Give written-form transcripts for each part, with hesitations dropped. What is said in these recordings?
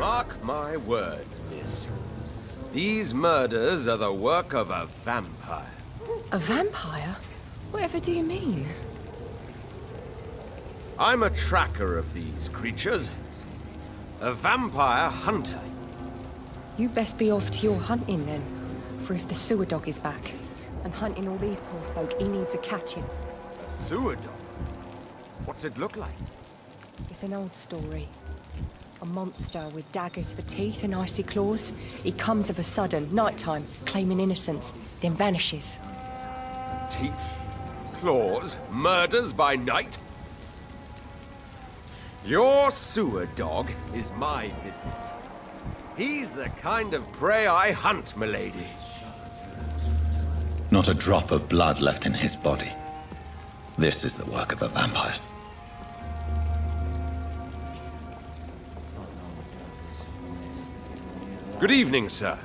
Mark my words, miss. These murders are the work of a vampire. A vampire? Whatever do you mean? I'm a tracker of these creatures. A vampire hunter. You best be off to your hunting then. For if the sewer dog is back, and hunting all these poor folk, he needs a catching. A sewer dog? What's it look like? It's an old story. A monster with daggers for teeth and icy claws. He comes of a sudden, nighttime, claiming innocence, then vanishes. Teeth, claws, murders by night? Your sewer dog is my business. He's the kind of prey I hunt, milady. Not a drop of blood left in his body. This is the work of a vampire. Good evening, sir.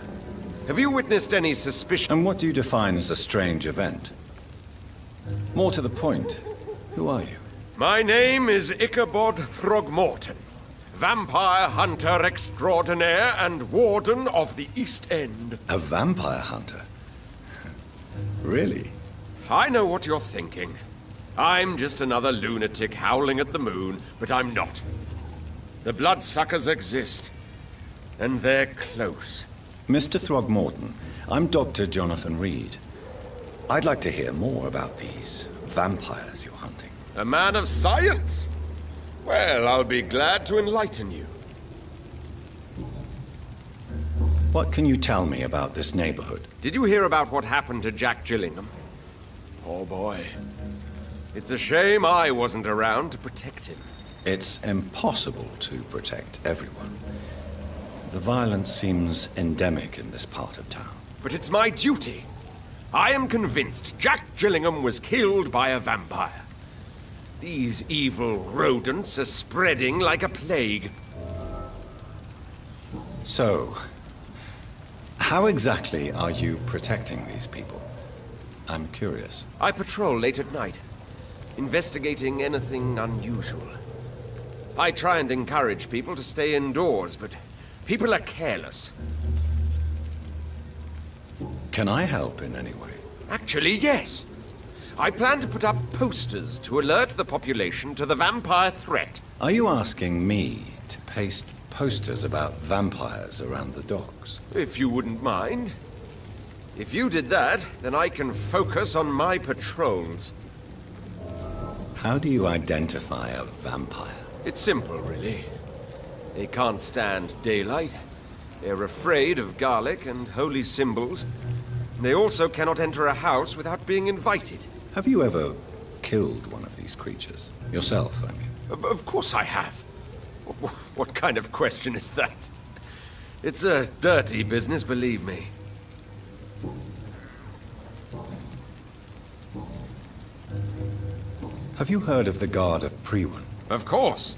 Have you witnessed any suspicion? And what do you define as a strange event? More to the point, who are you? My name is Ichabod Throgmorton, vampire hunter extraordinaire and warden of the East End. A vampire hunter? Really? I know what you're thinking. I'm just another lunatic howling at the moon, but I'm not. The bloodsuckers exist, and they're close. Mr. Throgmorton, I'm Dr. Jonathan Reed. I'd like to hear more about these vampires you're hunting. A man of science? Well, I'll be glad to enlighten you. What can you tell me about this neighborhood? Did you hear about what happened to Jack Gillingham? Oh boy. It's a shame I wasn't around to protect him. It's impossible to protect everyone. The violence seems endemic in this part of town. But it's my duty. I am convinced Jack Gillingham was killed by a vampire. These evil rodents are spreading like a plague. So, how exactly are you protecting these people? I'm curious. I patrol late at night, investigating anything unusual. I try and encourage people to stay indoors, but people are careless. Can I help in any way? Actually, yes. I plan to put up posters to alert the population to the vampire threat. Are you asking me to paste posters about vampires around the docks? If you wouldn't mind. If you did that, then I can focus on my patrols. How do you identify a vampire? It's simple, really. They can't stand daylight. They're afraid of garlic and holy symbols. They also cannot enter a house without being invited. Have you ever killed one of these creatures? Yourself, I mean. Of course I have. What kind of question is that? It's a dirty business, believe me. Have you heard of the Guard of Priwen? Of course.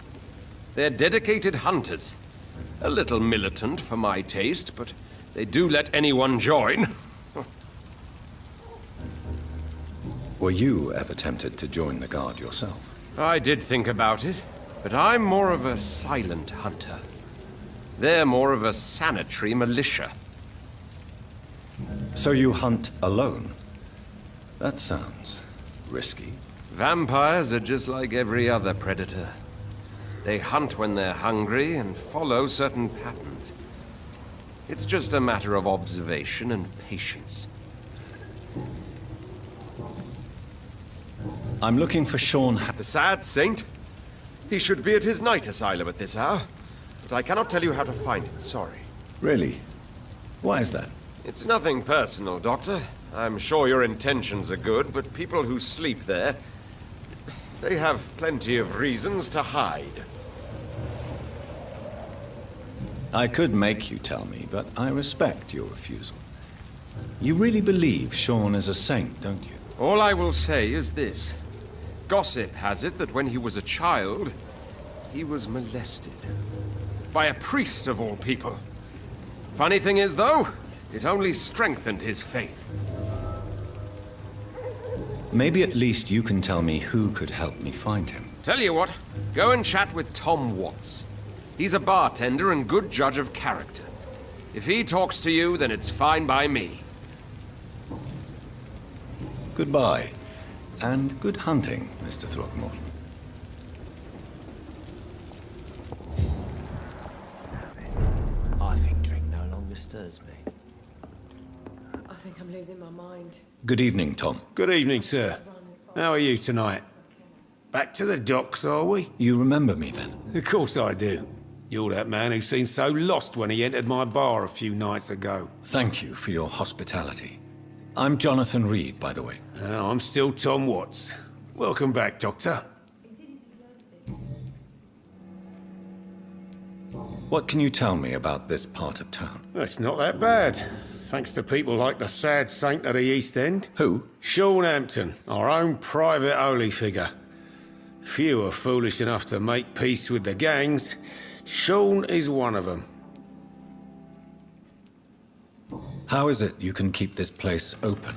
They're dedicated hunters. A little militant for my taste, but they do let anyone join. Were you ever tempted to join the Guard yourself? I did think about it, but I'm more of a silent hunter. They're more of a sanitary militia. So you hunt alone? That sounds risky. Vampires are just like every other predator. They hunt when they're hungry and follow certain patterns. It's just a matter of observation and patience. I'm looking for Sean The sad saint? He should be at his night asylum at this hour. But I cannot tell you how to find it, sorry. Really? Why is that? It's nothing personal, Doctor. I'm sure your intentions are good, but people who sleep there, they have plenty of reasons to hide. I could make you tell me, but I respect your refusal. You really believe Sean is a saint, don't you? All I will say is this. Gossip has it that when he was a child, he was molested. By a priest of all people. Funny thing is, though, it only strengthened his faith. Maybe at least you can tell me who could help me find him. Tell you what, go and chat with Tom Watts. He's a bartender and good judge of character. If he talks to you, then it's fine by me. Goodbye, and good hunting, Mr. Throckmorton. I think drink no longer stirs me. I think I'm losing my mind. Good evening, Tom. Good evening, sir. How are you tonight? Back to the docks, are we? You remember me then? Of course I do. You're that man who seemed so lost when he entered my bar a few nights ago. Thank you for your hospitality. I'm Jonathan Reed, by the way. I'm still Tom Watts. Welcome back, Doctor. What can you tell me about this part of town? It's not that bad. Thanks to people like the sad saint of the East End. Who? Sean Hampton, our own private holy figure. Few are foolish enough to make peace with the gangs. Sean is one of them. How is it you can keep this place open?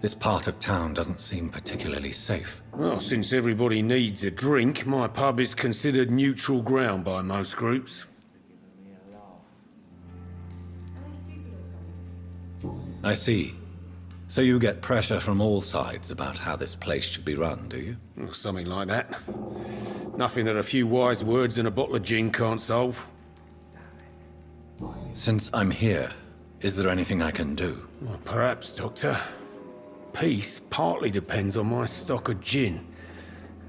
This part of town doesn't seem particularly safe. Well, since everybody needs a drink, my pub is considered neutral ground by most groups. I see. So you get pressure from all sides about how this place should be run, do you? Or something like that. Nothing that a few wise words and a bottle of gin can't solve. Since I'm here, is there anything I can do? Well, perhaps, Doctor. Peace partly depends on my stock of gin.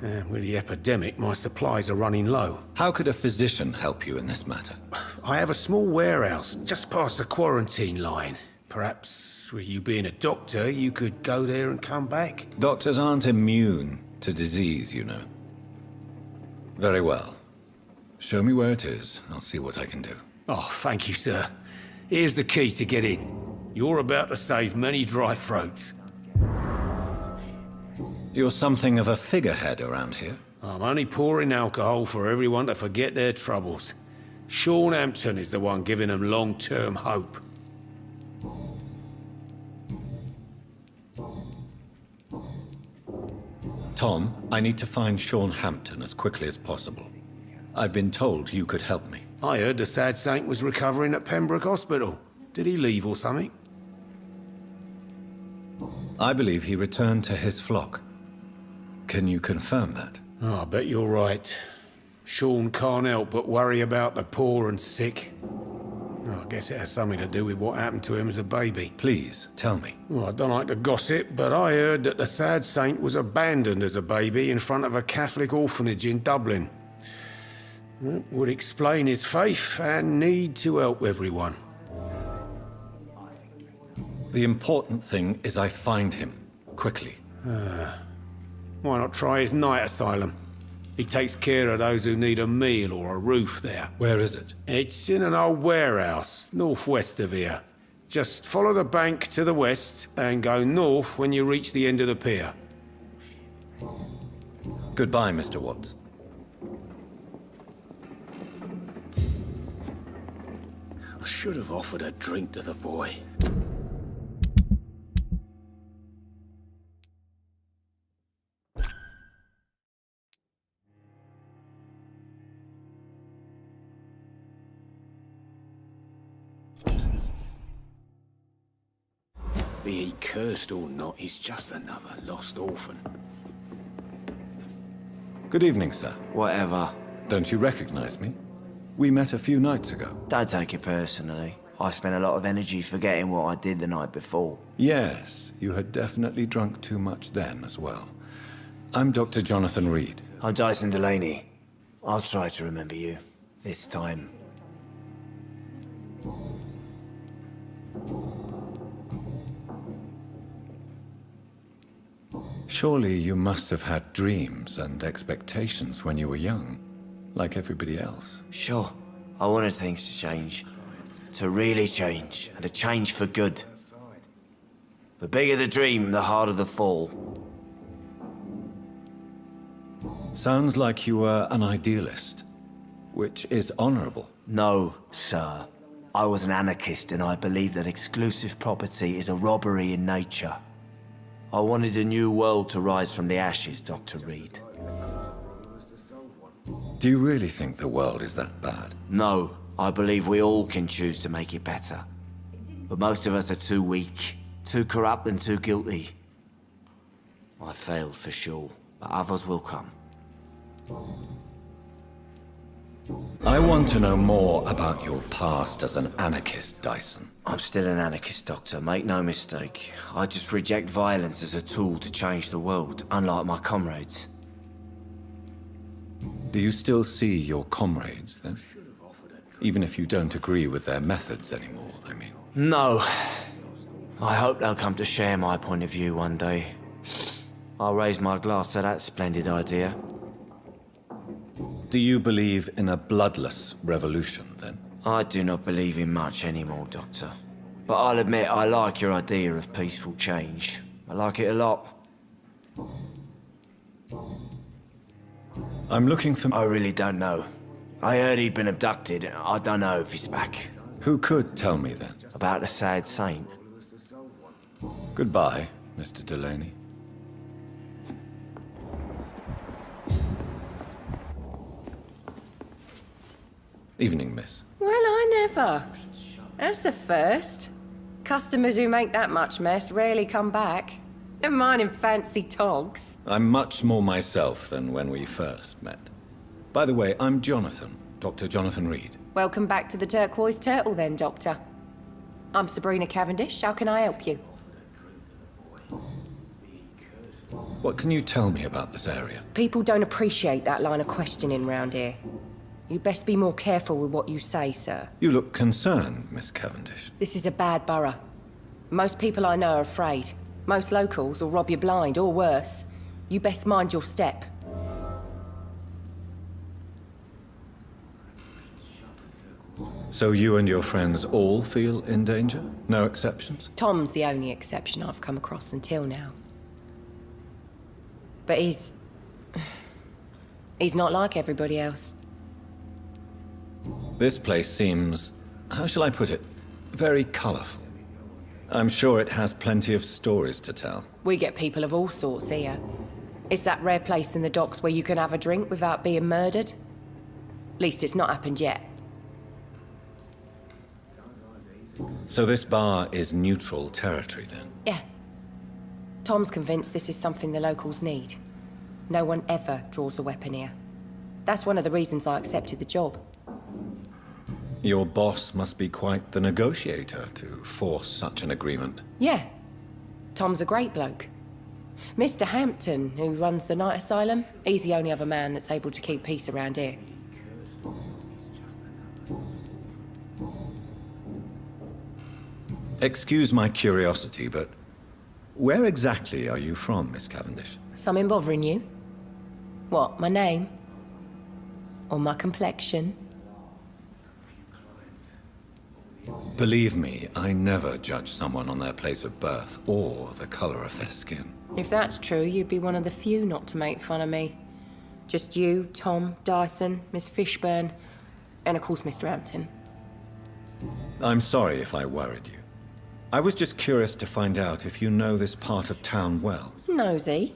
With the epidemic, my supplies are running low. How could a physician help you in this matter? I have a small warehouse just past the quarantine line. Perhaps, with you being a doctor, you could go there and come back? Doctors aren't immune to disease, you know. Very well. Show me where it is. I'll see what I can do. Oh, thank you, sir. Here's the key to get in. You're about to save many dry throats. You're something of a figurehead around here. I'm only pouring alcohol for everyone to forget their troubles. Sean Hampton is the one giving them long-term hope. Tom, I need to find Sean Hampton as quickly as possible. I've been told you could help me. I heard the sad saint was recovering at Pembroke Hospital. Did he leave or something? I believe he returned to his flock. Can you confirm that? Oh, I bet you're right. Sean can't help but worry about the poor and sick. Oh, I guess it has something to do with what happened to him as a baby. Please, tell me. Well, I don't like to gossip, but I heard that the sad saint was abandoned as a baby in front of a Catholic orphanage in Dublin. That would explain his faith and need to help everyone. The important thing is I find him, quickly. Why not try his night asylum? He takes care of those who need a meal or a roof there. Where is it? It's in an old warehouse, northwest of here. Just follow the bank to the west and go north when you reach the end of the pier. Goodbye, Mr. Watts. I should have offered a drink to the boy. Be he cursed or not, he's just another lost orphan. Good evening, sir. Whatever. Don't you recognize me? We met a few nights ago. Don't take it personally. I spent a lot of energy forgetting what I did the night before. Yes, you had definitely drunk too much then as well. I'm Dr. Jonathan Reed. I'm Dyson Delaney. I'll try to remember you. This time. Surely you must have had dreams and expectations when you were young, like everybody else. Sure. I wanted things to change. To really change, and to change for good. The bigger the dream, the harder the fall. Sounds like you were an idealist, which is honorable. No, sir. I was an anarchist, and I believed that exclusive property is a robbery in nature. I wanted a new world to rise from the ashes, Dr. Reed. Do you really think the world is that bad? No, I believe we all can choose to make it better. But most of us are too weak, too corrupt and too guilty. I failed for sure, but others will come. I want to know more about your past as an anarchist, Dyson. I'm still an anarchist, Doctor, make no mistake. I just reject violence as a tool to change the world, unlike my comrades. Do you still see your comrades, then? Even if you don't agree with their methods anymore, I mean. No. I hope they'll come to share my point of view one day. I'll raise my glass to that splendid idea. Do you believe in a bloodless revolution, then? I do not believe in much anymore, Doctor. But I'll admit I like your idea of peaceful change. I like it a lot. I'm looking for... I really don't know. I heard he'd been abducted. I don't know if he's back. Who could tell me, then? About the sad saint. Goodbye, Mr. Delaney. Evening, miss. Well, I never. That's a first. Customers who make that much mess rarely come back. Never mind in fancy togs. I'm much more myself than when we first met. By the way, I'm Jonathan, Dr. Jonathan Reed. Welcome back to the Turquoise Turtle then, Doctor. I'm Sabrina Cavendish. How can I help you? What can you tell me about this area? People don't appreciate that line of questioning round here. You best be more careful with what you say, sir. You look concerned, Miss Cavendish. This is a bad borough. Most people I know are afraid. Most locals will rob you blind, or worse. You best mind your step. So you and your friends all feel in danger? No exceptions? Tom's the only exception I've come across until now. But he's not like everybody else. This place seems, how shall I put it, very colorful. I'm sure it has plenty of stories to tell. We get people of all sorts here. It's that rare place in the docks where you can have a drink without being murdered. At least it's not happened yet. So this bar is neutral territory, then? Yeah. Tom's convinced this is something the locals need. No one ever draws a weapon here. That's one of the reasons I accepted the job. Your boss must be quite the negotiator to force such an agreement. Yeah. Tom's a great bloke. Mr. Hampton, who runs the night asylum, he's the only other man that's able to keep peace around here. Excuse my curiosity, but where exactly are you from, Miss Cavendish? Something bothering you? What, my name? Or my complexion? Believe me, I never judge someone on their place of birth or the color of their skin. If that's true, you'd be one of the few not to make fun of me. Just you, Tom, Dyson, Miss Fishburne, and of course Mr. Hampton. I'm sorry if I worried you. I was just curious to find out if you know this part of town well. Nosy.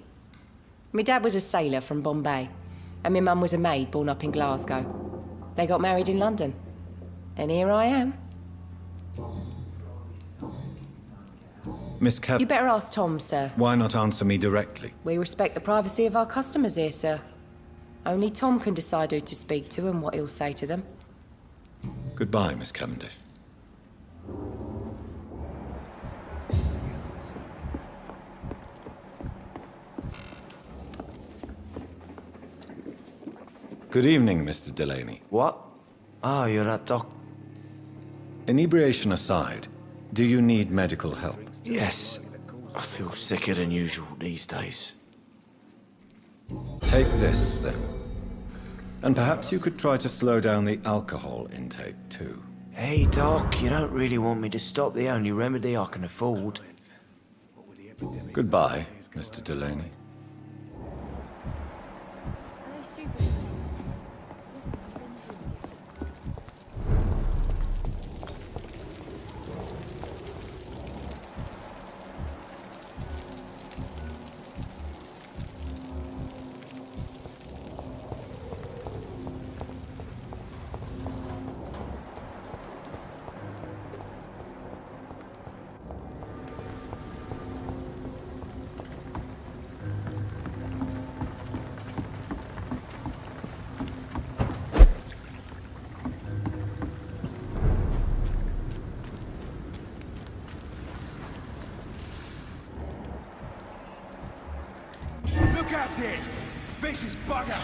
My dad was a sailor from Bombay, and my mum was a maid born up in Glasgow. They got married in London. And here I am. Miss You better ask Tom, sir. Why not answer me directly? We respect the privacy of our customers here, sir. Only Tom can decide who to speak to and what he'll say to them. Goodbye, Miss Cavendish. Good evening, Mr. Delaney. What? Oh, you're that doc... Inebriation aside, do you need medical help? Yes. I feel sicker than usual these days. Take this, then. And perhaps you could try to slow down the alcohol intake, too. Hey, Doc, you don't really want me to stop the only remedy I can afford. Goodbye, Mr. Delaney. at it! Vicious bugger!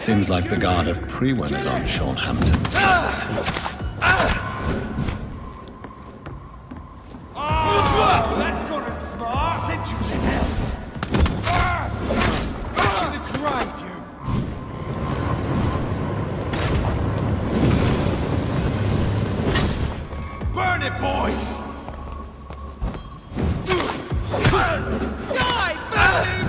Seems like the guard of Prewin is on Sean Hampton's. Oh, that's gonna smart! Send you to hell! Back in the grave, you! Burn it, boys! Die, Billy!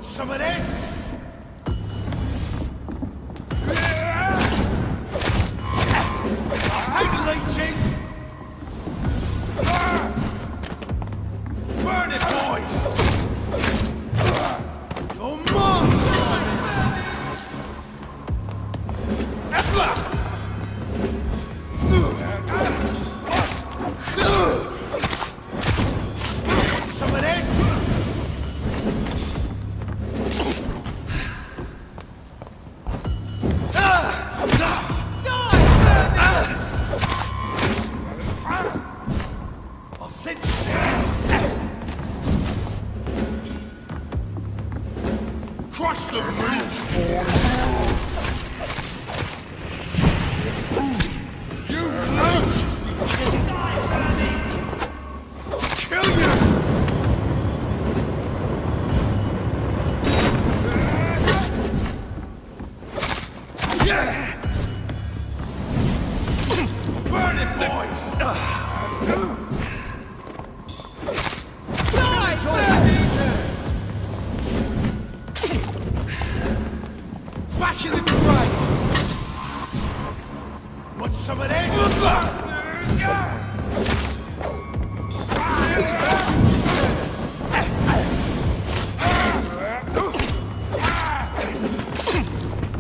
Some of this? I hate leeches! Burn it, boys! You're mine! Some of this? Crush the bridge, boys! You leeches be kill you! Yeah! Burn it, boys! Back in the grave! Want some of this?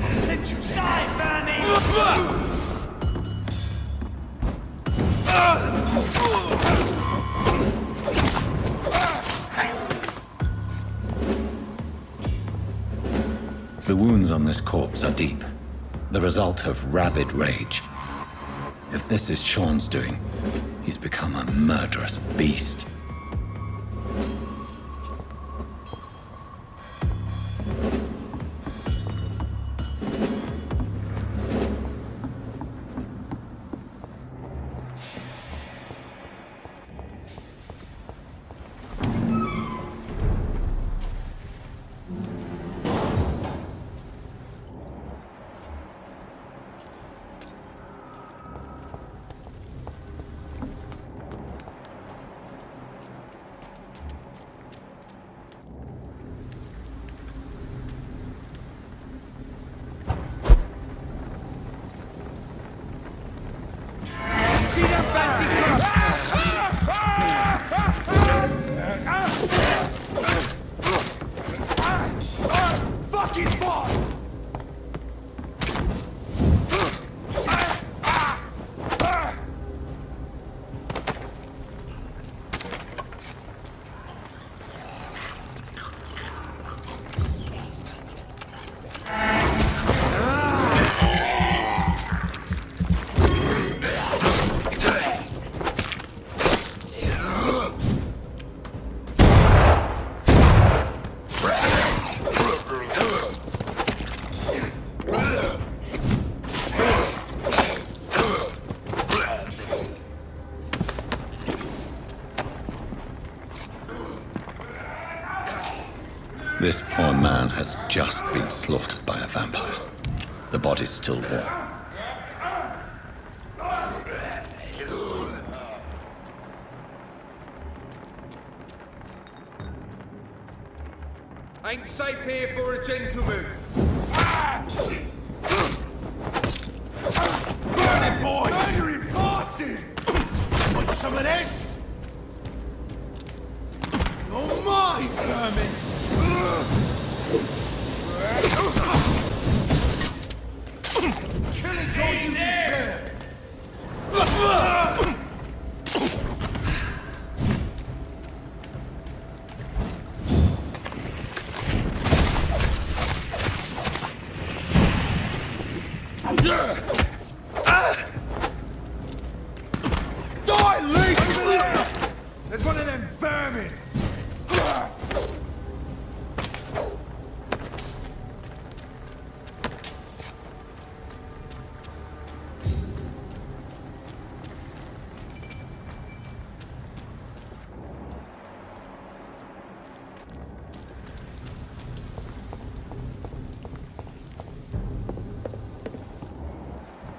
I'll send you to die, Bernie! The wounds on this corpse are deep, the result of rabid rage. If this is Sean's doing, he's become a murderous beast. This poor man has just been slaughtered by a vampire. The body's still warm. Ain't safe here for a gentleman. Burn it, boys! Murder him, bastard! Want some of this? Oh my, vermin! Killing's all you deserve! Die, Lee! There's one of them vermin!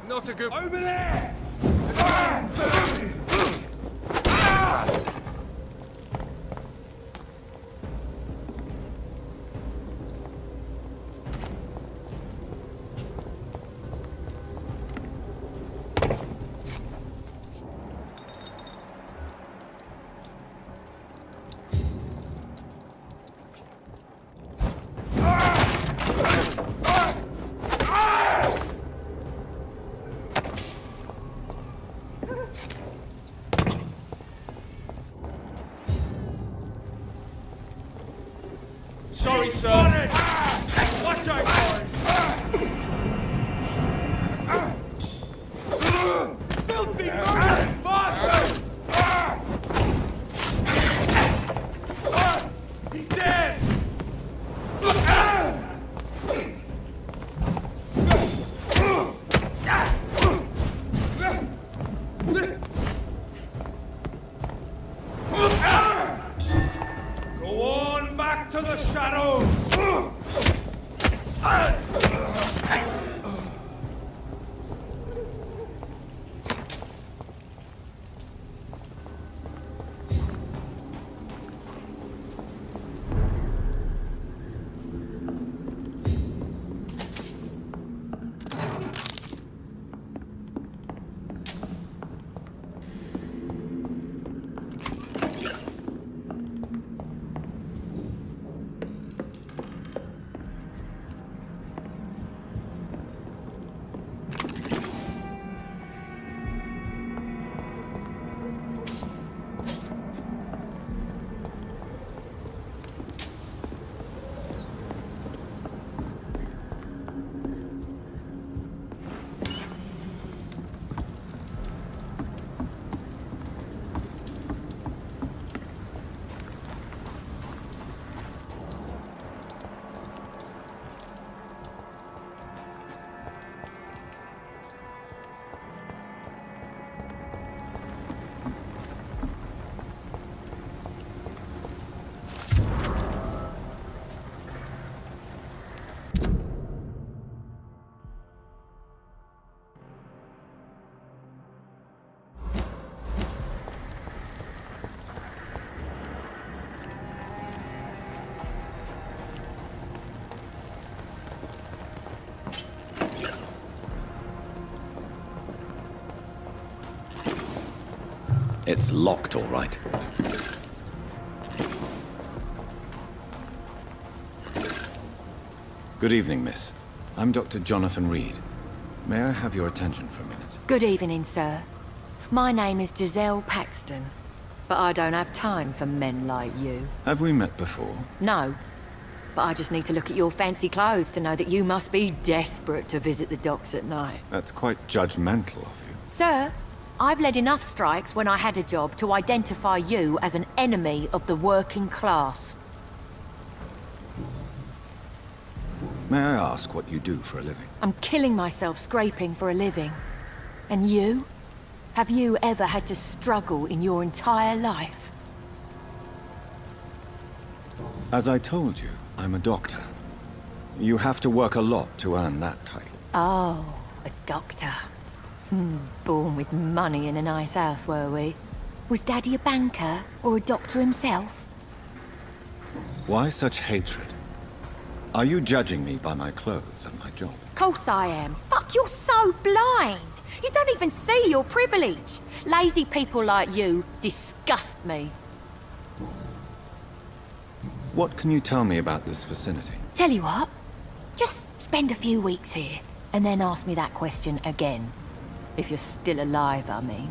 Not a good... Over there! Sorry, sir. Watch out, boys! Filthy murder! Bastard! He's dead! Go on back to the shadows! It's locked, all right. Good evening, miss. I'm Dr. Jonathan Reed. May I have your attention for a minute? Good evening, sir. My name is Giselle Paxton, but I don't have time for men like you. Have we met before? No, but I just need to look at your fancy clothes to know that you must be desperate to visit the docks at night. That's quite judgmental of you. Sir, I've led enough strikes when I had a job to identify you as an enemy of the working class. May I ask what you do for a living? I'm killing myself scraping for a living. And you? Have you ever had to struggle in your entire life? As I told you, I'm a doctor. You have to work a lot to earn that title. Oh, a doctor. Born with money in a nice house, were we? Was Daddy a banker, or a doctor himself? Why such hatred? Are you judging me by my clothes and my job? Course I am. Fuck, you're so blind. You don't even see your privilege. Lazy people like you disgust me. What can you tell me about this vicinity? Tell you what, just spend a few weeks here, and then ask me that question again. If you're still alive, I mean.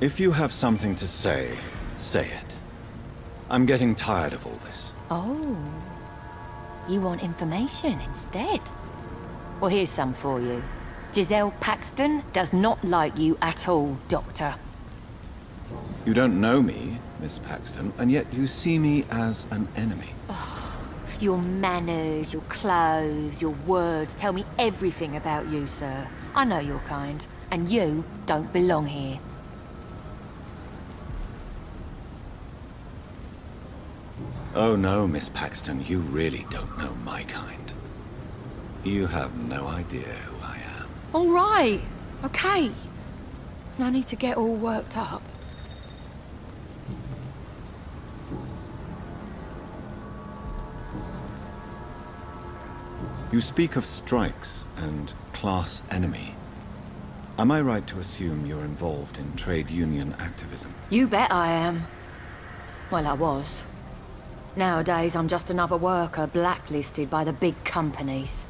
If you have something to say, say it. I'm getting tired of all this. Oh. You want information instead? Well, here's some for you. Giselle Paxton does not like you at all, Doctor. You don't know me, Miss Paxton, and yet you see me as an enemy. Your manners, your clothes, your words tell me everything about you, sir. I know your kind, and you don't belong here. Oh no, Miss Paxton, you really don't know my kind. You have no idea who I am. All right, okay. No need to get all worked up. You speak of strikes and class enemy. Am I right to assume you're involved in trade union activism? You bet I am. Well, I was. Nowadays, I'm just another worker blacklisted by the big companies.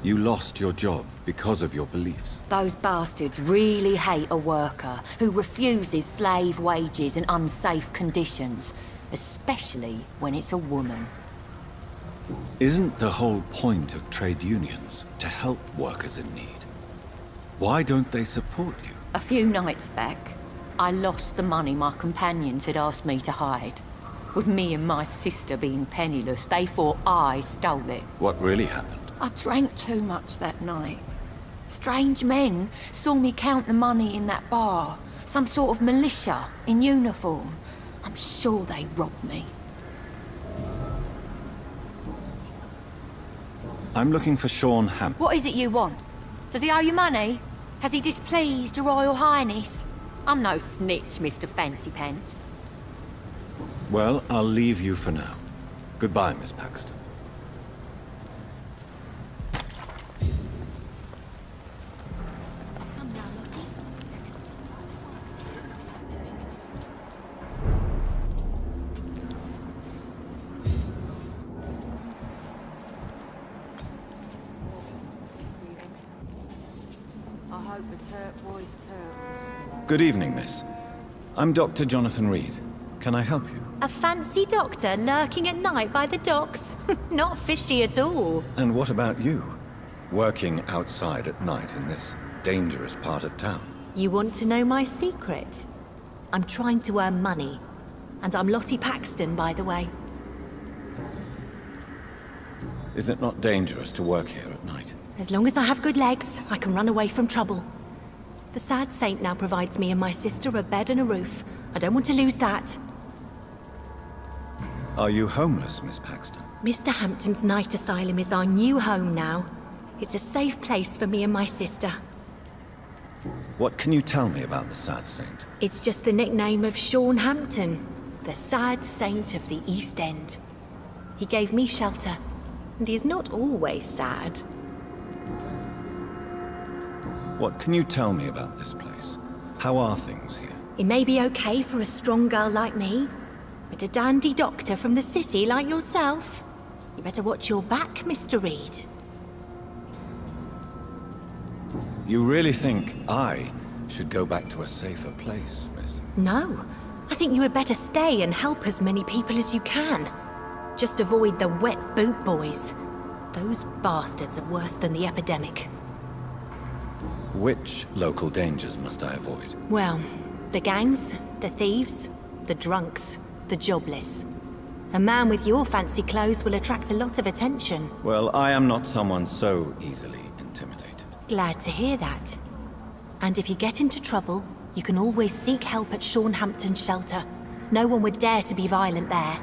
You lost your job because of your beliefs. Those bastards really hate a worker who refuses slave wages and unsafe conditions, especially when it's a woman. Isn't the whole point of trade unions to help workers in need? Why don't they support you? A few nights back, I lost the money my companions had asked me to hide. With me and my sister being penniless, they thought I stole it. What really happened? I drank too much that night. Strange men saw me count the money in that bar. Some sort of militia in uniform. I'm sure they robbed me. I'm looking for Sean Hampton. What is it you want? Does he owe you money? Has he displeased your Royal Highness? I'm no snitch, Mr. Fancy Pants. Well, I'll leave you for now. Goodbye, Miss Paxton. Come now, Lottie. I hope the turquoise turtles. Good evening, miss. I'm Dr. Jonathan Reed. Can I help you? A fancy doctor lurking at night by the docks? Not fishy at all. And what about you? Working outside at night in this dangerous part of town? You want to know my secret? I'm trying to earn money. And I'm Lottie Paxton, by the way. Is it not dangerous to work here at night? As long as I have good legs, I can run away from trouble. The sad saint now provides me and my sister a bed and a roof. I don't want to lose that. Are you homeless, Miss Paxton? Mr. Hampton's night asylum is our new home now. It's a safe place for me and my sister. What can you tell me about the sad saint? It's just the nickname of Sean Hampton, the sad saint of the East End. He gave me shelter, and he is not always sad. What can you tell me about this place? How are things here? It may be okay for a strong girl like me, but a dandy doctor from the city like yourself, you better watch your back, Mr. Reed. You really think I should go back to a safer place, miss? No, I think you had better stay and help as many people as you can. Just avoid the wet boot boys. Those bastards are worse than the epidemic. Which local dangers must I avoid? Well, the gangs, the thieves, the drunks, the jobless. A man with your fancy clothes will attract a lot of attention. Well, I am not someone so easily intimidated. Glad to hear that. And if you get into trouble, You can always seek help at HAMPTON'S shelter. No one would dare to be violent there.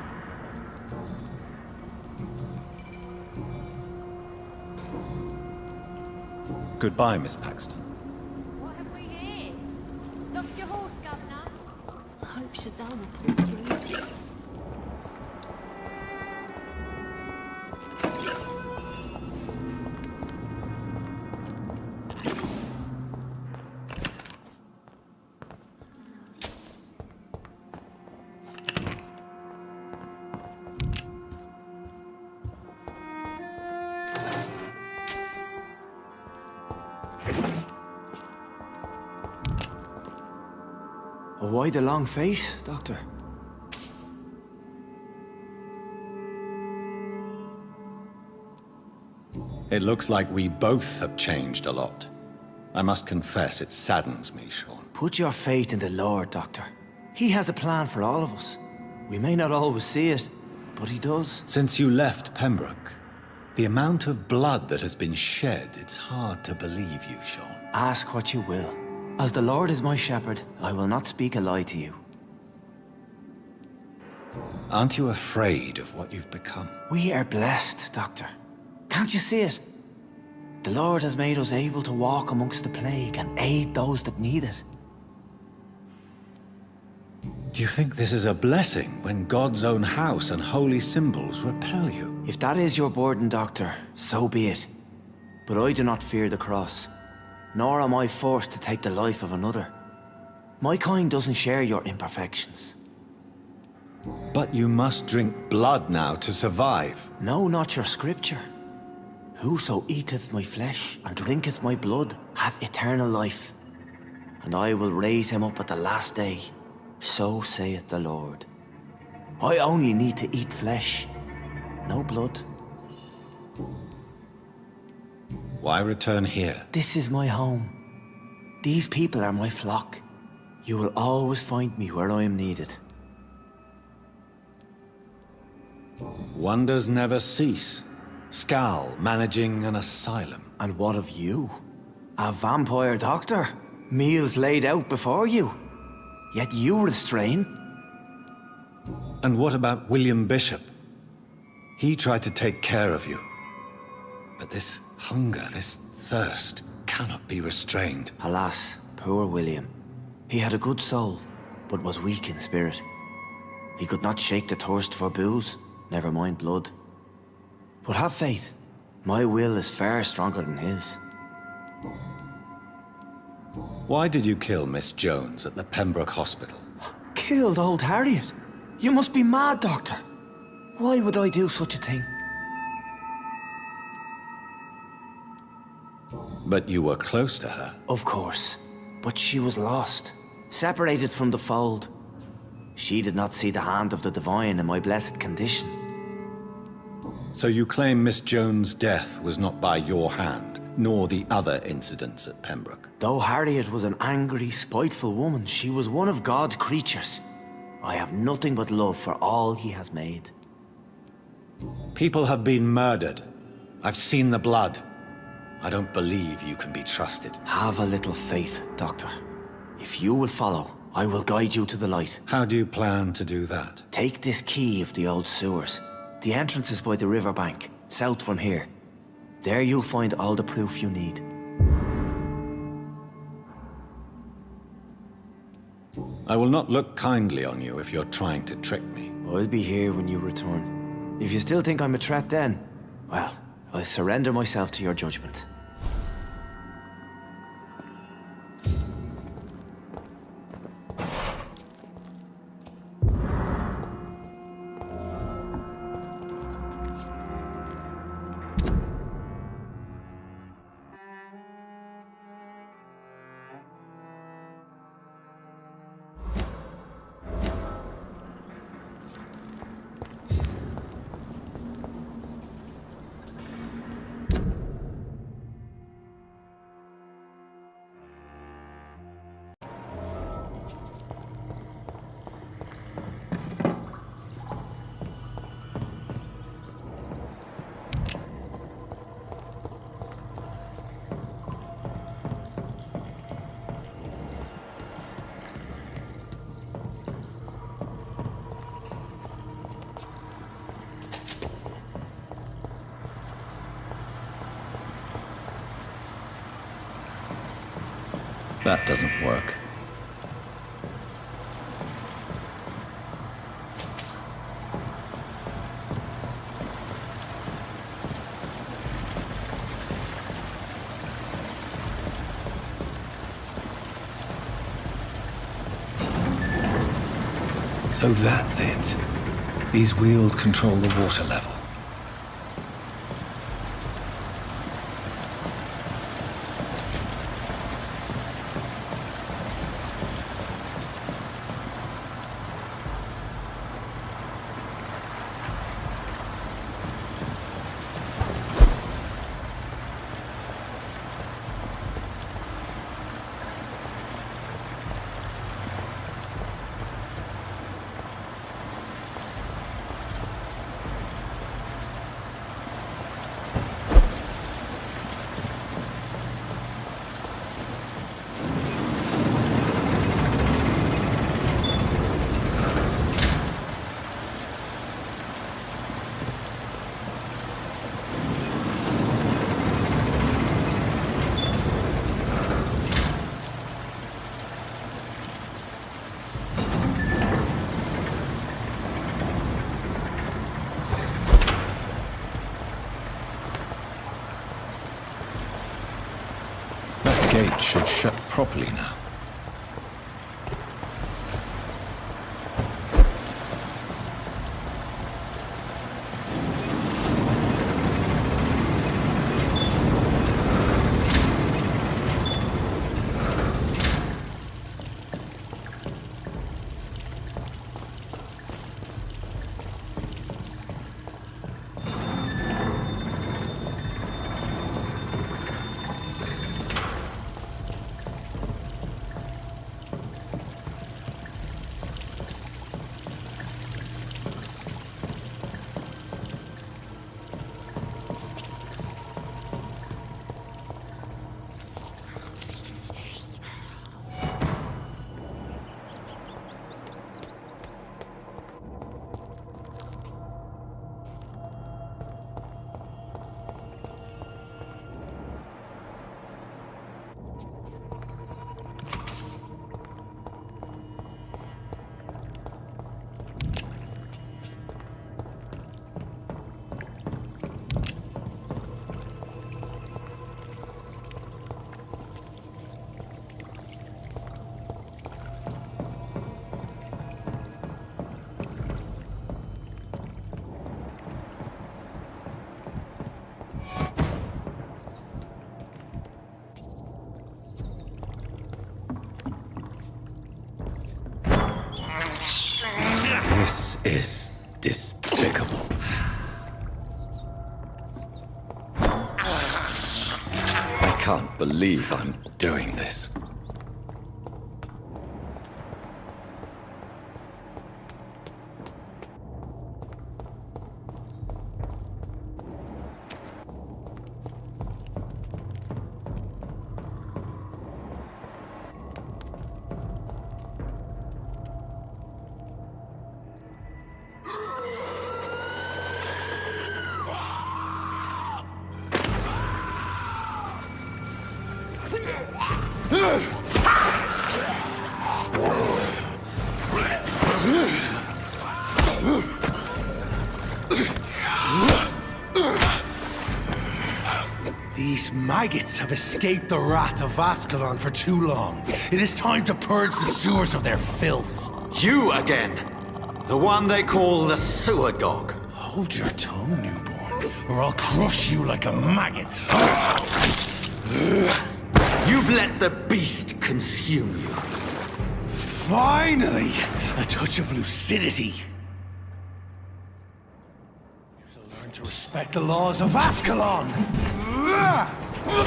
Goodbye, Miss Paxton. What have we here? Lost your horse, Governor? I hope Giselle will pull through. Why the long face, Doctor? It looks like we both have changed a lot. I must confess, it saddens me, Sean. Put your faith in the Lord, Doctor. He has a plan for all of us. We may not always see it, but he does. Since you left Pembroke, the amount of blood that has been shed, it's hard to believe you, Sean. Ask what you will. As the Lord is my shepherd, I will not speak a lie to you. Aren't you afraid of what you've become? We are blessed, Doctor. Can't you see it? The Lord has made us able to walk amongst the plague and aid those that need it. Do you think this is a blessing when God's own house and holy symbols repel you? If that is your burden, Doctor, so be it. But I do not fear the cross, nor am I forced to take the life of another. My kind doesn't share your imperfections. But you must drink blood now to survive. No, not your scripture. Whoso eateth my flesh and drinketh my blood hath eternal life, and I will raise him up at the last day. So saith the Lord. I only need to eat flesh, no blood. Why return here? This is my home. These people are my flock. You will always find me where I am needed. Wonders never cease. Skal managing an asylum. And what of you? A vampire doctor? Meals laid out before you. Yet you restrain. And what about William Bishop? He tried to take care of you. But this hunger, this thirst, cannot be restrained. Alas, poor William. He had a good soul, but was weak in spirit. He could not shake the thirst for booze, never mind blood. But have faith. My will is far stronger than his. Why did you kill Miss Jones at the Pembroke Hospital? Killed old Harriet? You must be mad, Doctor. Why would I do such a thing? But you were close to her. Of course. But she was lost, separated from the fold. She did not see the hand of the divine in my blessed condition. So you claim Miss Jones' death was not by your hand, nor the other incidents at Pembroke? Though Harriet was an angry, spiteful woman, she was one of God's creatures. I have nothing but love for all he has made. People have been murdered. I've seen the blood. I don't believe you can be trusted. Have a little faith, Doctor. If you will follow, I will guide you to the light. How do you plan to do that? Take this key of the old sewers. The entrance is by the riverbank, south from here. There you'll find all the proof you need. I will not look kindly on you if you're trying to trick me. I'll be here when you return. If you still think I'm a threat then, well, I'll surrender myself to your judgment. That doesn't work. So that's it. These wheels control the water level. Gate should shut properly now. This is despicable. I can't believe I'm doing this. These maggots have escaped the wrath of Ascalon for too long. It is time to purge the sewers of their filth. You again! The one they call the sewer dog. Hold your tongue, newborn, or I'll crush you like a maggot. You've let the beast consume you. Finally! A touch of lucidity. You shall learn to respect the laws of Ascalon! You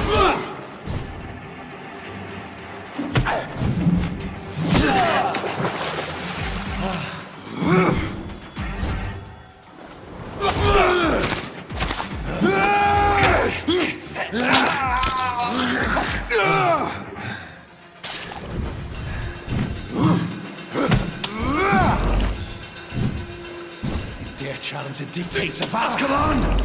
dare challenge the dictates of Ascalon?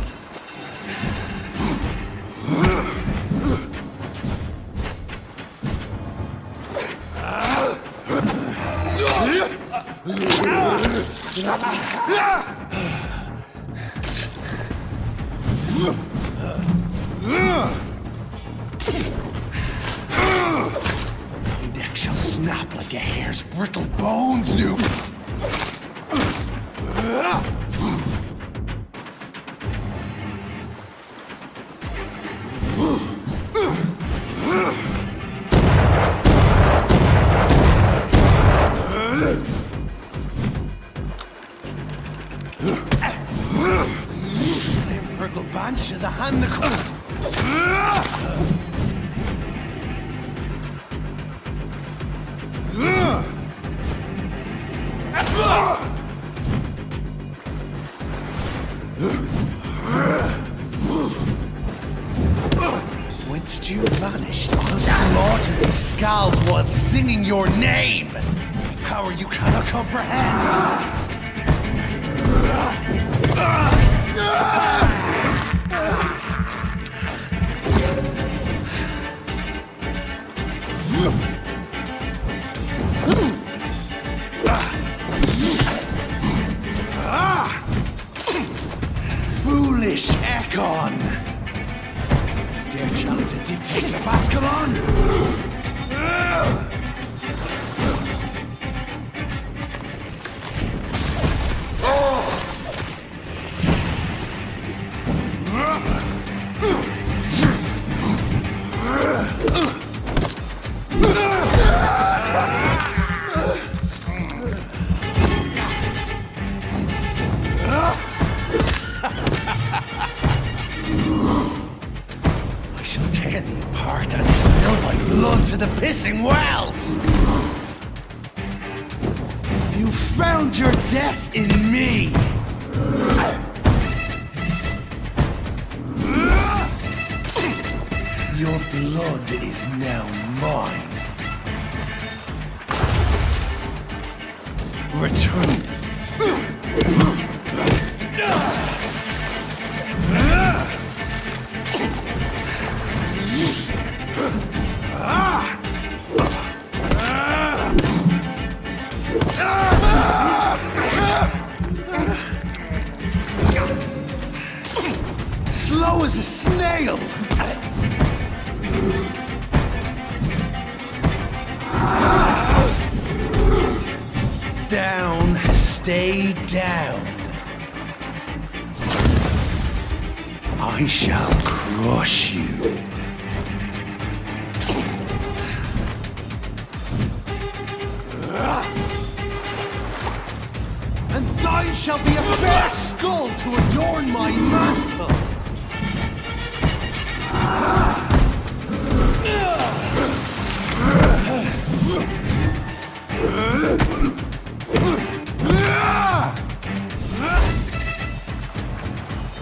My neck shall snap like a hare's brittle bones do. Fergal Banshee, the hand the Whence you vanished, I'll slaughter these scalds while singing your name. Power you cannot comprehend. Foolish Ekon! Dare challenge the dictates of Ascalon? I shall tear thee apart and spill my blood to the pissing wells! You found your death in me! Your blood is now mine. Return. Slow as a snail. Down, stay down. I shall crush you. And thine shall be a fair skull to adorn my mantle.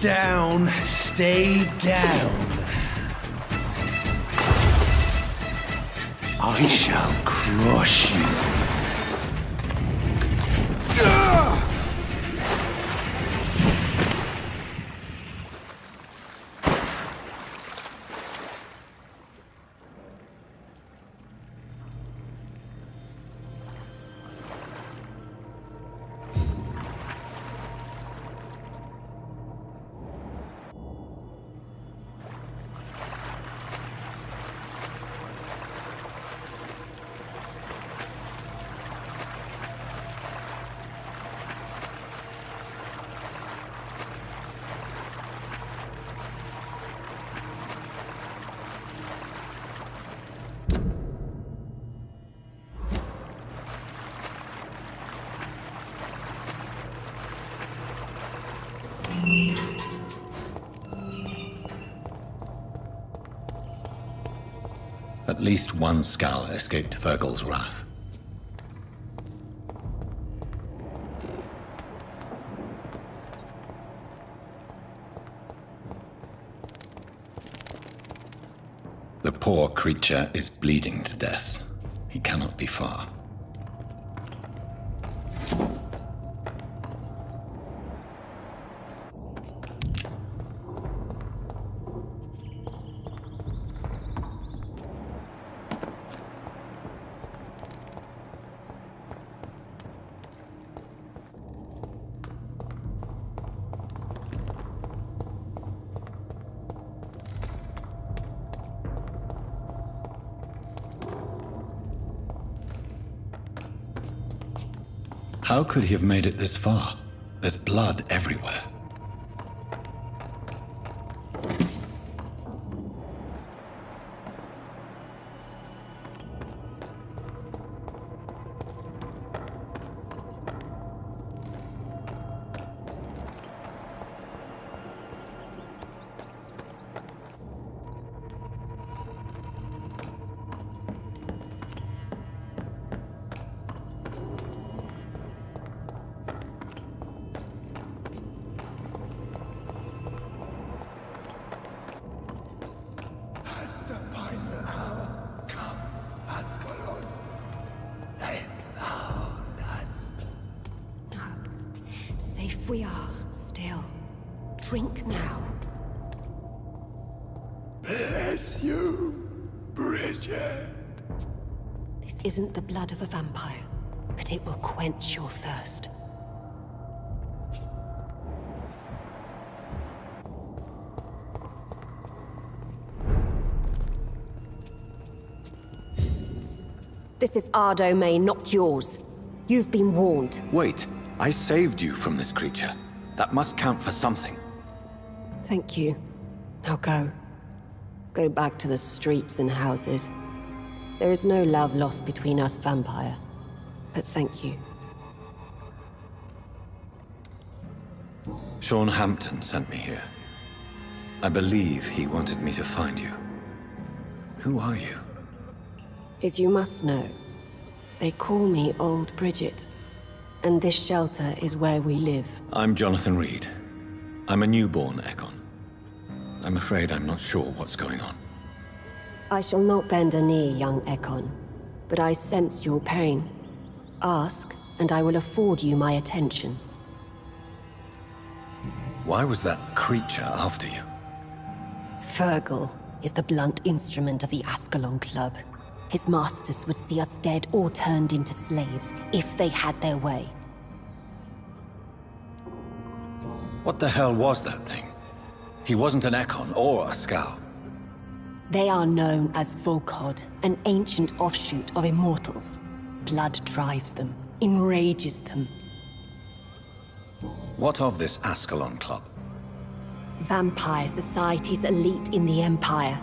Down, stay down. I shall crush you. At least one Skal escaped Fergal's wrath. The poor creature is bleeding to death. He cannot be far. How could he have made it this far? There's blood everywhere. Safe we are, still. Drink now. Bless you, Bridget. This isn't the blood of a vampire, but it will quench your thirst. This is our domain, not yours. You've been warned. Wait, I saved you from this creature. That must count for something. Thank you. Now go. Go back to the streets and houses. There is no love lost between us, Vampire. But thank you. Sean Hampton sent me here. I believe he wanted me to find you. Who are you? If you must know, they call me Old Bridget. And this shelter is where we live. I'm Jonathan Reed. I'm a newborn Ekon. I'm afraid I'm not sure what's going on. I shall not bend a knee, young Ekon. But I sense your pain. Ask, and I will afford you my attention. Why was that creature after you? Fergal is the blunt instrument of the Ascalon Club. His masters would see us dead or turned into slaves, if they had their way. What the hell was that thing? He wasn't an Ekon or a Scow. They are known as Volkod, an ancient offshoot of immortals. Blood drives them, enrages them. What of this Ascalon Club? Vampire society's elite in the Empire.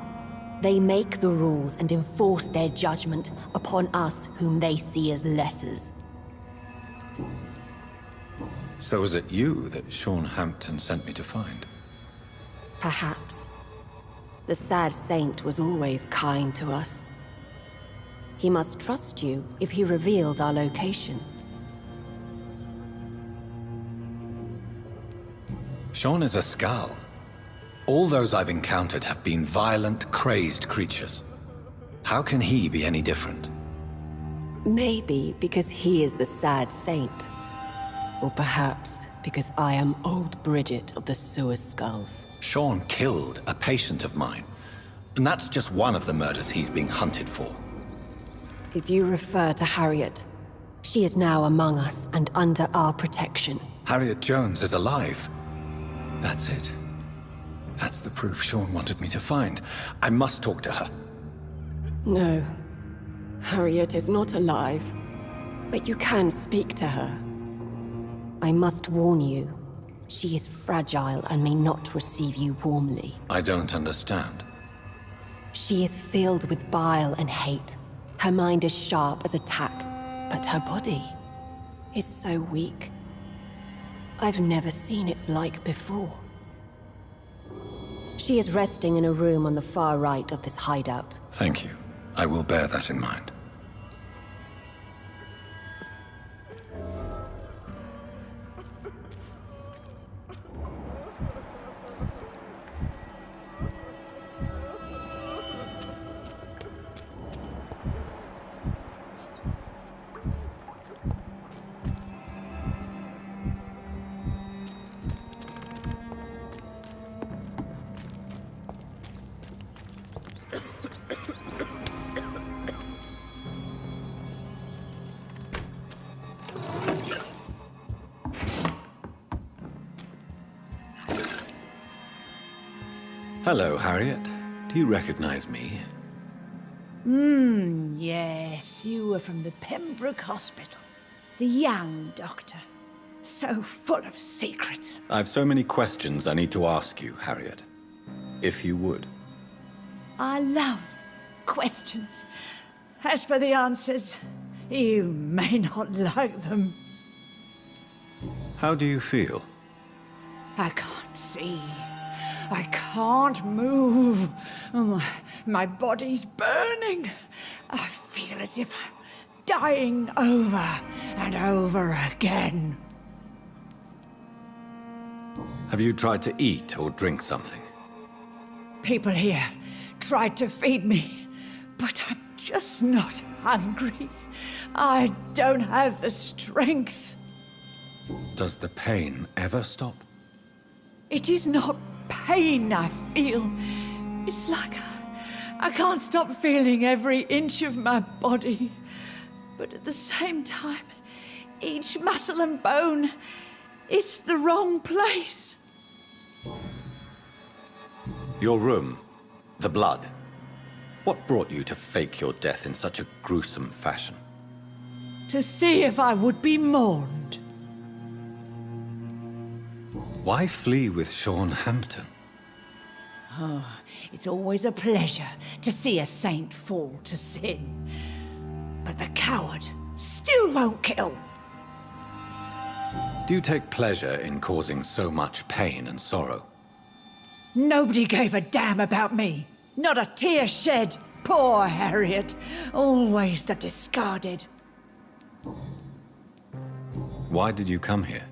They make the rules and enforce their judgment upon us whom they see as lessers. So is it you that Sean Hampton sent me to find? Perhaps. The sad saint was always kind to us. He must trust you if he revealed our location. Sean is a Skal. All those I've encountered have been violent, crazed creatures. How can he be any different? Maybe because he is the sad saint. Or perhaps because I am Old Bridget of the Sewer Skulls. Sean killed a patient of mine. And that's just one of the murders he's being hunted for. If you refer to Harriet, she is now among us and under our protection. Harriet Jones is alive. That's it. That's the proof Sean wanted me to find. I must talk to her. No. Harriet is not alive. But you can speak to her. I must warn you. She is fragile and may not receive you warmly. I don't understand. She is filled with bile and hate. Her mind is sharp as a tack, but her body is so weak. I've never seen its like before. She is resting in a room on the far right of this hideout. Thank you. I will bear that in mind. Hello, Harriet. Do you recognize me? Yes, you were from the Pembroke Hospital. The young doctor. So full of secrets. I've so many questions I need to ask you, Harriet. If you would. I love questions. As for the answers, you may not like them. How do you feel? I can't see. I can't move. My body's burning. I feel as if I'm dying over and over again. Have you tried to eat or drink something? People here tried to feed me, but I'm just not hungry. I don't have the strength. Does the pain ever stop? It is not pain I feel. It's like I can't stop feeling every inch of my body. But at the same time, each muscle and bone is the wrong place. Your room, the blood. What brought you to fake your death in such a gruesome fashion? To see if I would be mourned. Why flee with Sean Hampton? Oh, it's always a pleasure to see a saint fall to sin. But the coward still won't kill. Do you take pleasure in causing so much pain and sorrow? Nobody gave a damn about me. Not a tear shed. Poor Harriet. Always the discarded. Why did you come here?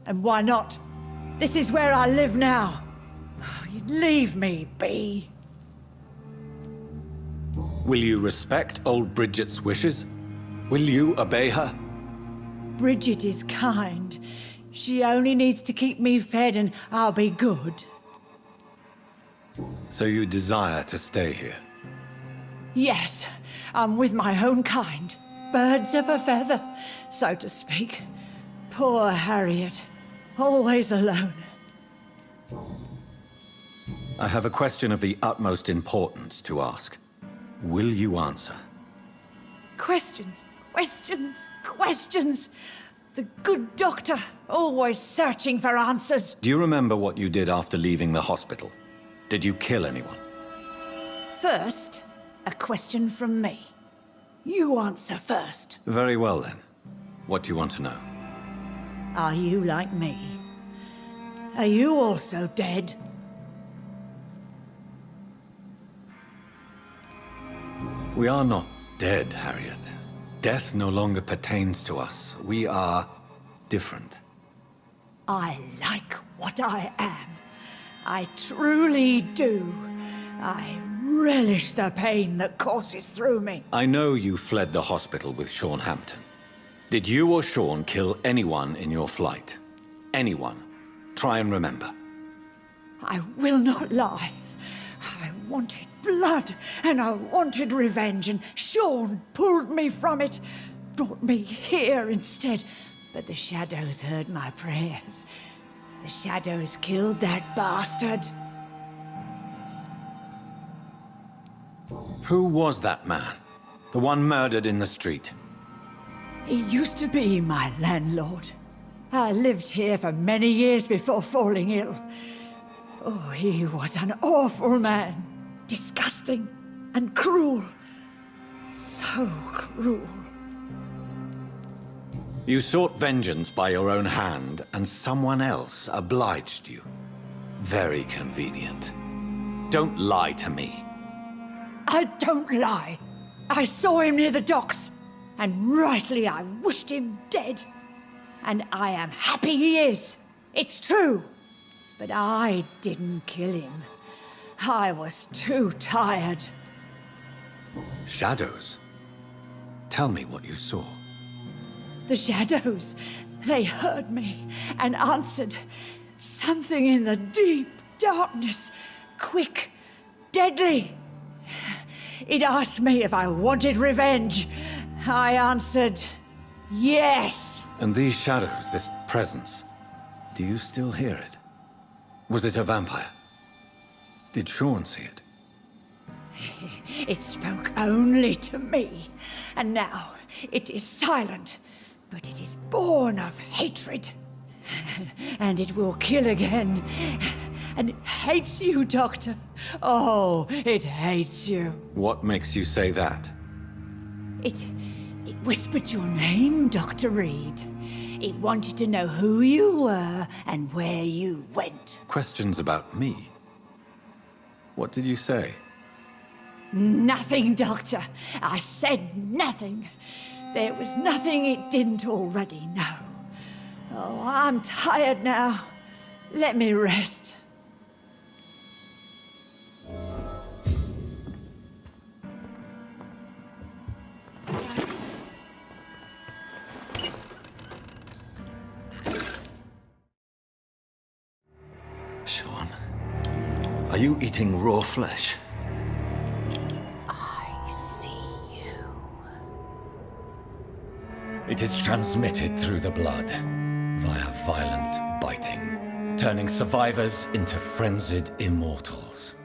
And why not? This is where I live now. You'd leave me be. Will you respect old Bridget's wishes? Will you obey her? Bridget is kind. She only needs to keep me fed and I'll be good. So you desire to stay here? Yes, I'm with my own kind. Birds of a feather, so to speak. Poor Harriet. Always alone. I have a question of the utmost importance to ask. Will you answer? Questions, questions, questions. The good doctor, always searching for answers. Do you remember what you did after leaving the hospital? Did you kill anyone? First, a question from me. You answer first. Very well then. What do you want to know? Are you like me? Are you also dead? We are not dead, Harriet. Death no longer pertains to us. We are different. I like what I am. I truly do. I relish the pain that courses through me. I know you fled the hospital with Sean Hampton. Did you or Sean kill anyone in your flight? Anyone? Try and remember. I will not lie. I wanted blood, and I wanted revenge, and Sean pulled me from it, brought me here instead. But the shadows heard my prayers. The shadows killed that bastard. Who was that man? The one murdered in the street? He used to be my landlord. I lived here for many years before falling ill. Oh, he was an awful man. Disgusting and cruel. So cruel. You sought vengeance by your own hand, and someone else obliged you. Very convenient. Don't lie to me. I don't lie. I saw him near the docks, and rightly I wished him dead. And I am happy he is. It's true. But I didn't kill him. I was too tired. Shadows? Tell me what you saw. The shadows, they heard me and answered. Something in the deep darkness, quick, deadly. It asked me if I wanted revenge. I answered, yes. And these shadows, this presence, do you still hear it? Was it a vampire? Did Sean see it? It spoke only to me, and now it is silent. but it is born of hatred. And it will kill again. And it hates you, Doctor. Oh, it hates you. What makes you say that? It whispered your name, Dr. Reed. It wanted to know who you were and where you went. Questions about me? What did you say? Nothing, Doctor. I said nothing. There was nothing it didn't already know. Oh, I'm tired now. Let me rest. Sean, are you eating raw flesh? I see you. It is transmitted through the blood, via violent biting, turning survivors into frenzied immortals.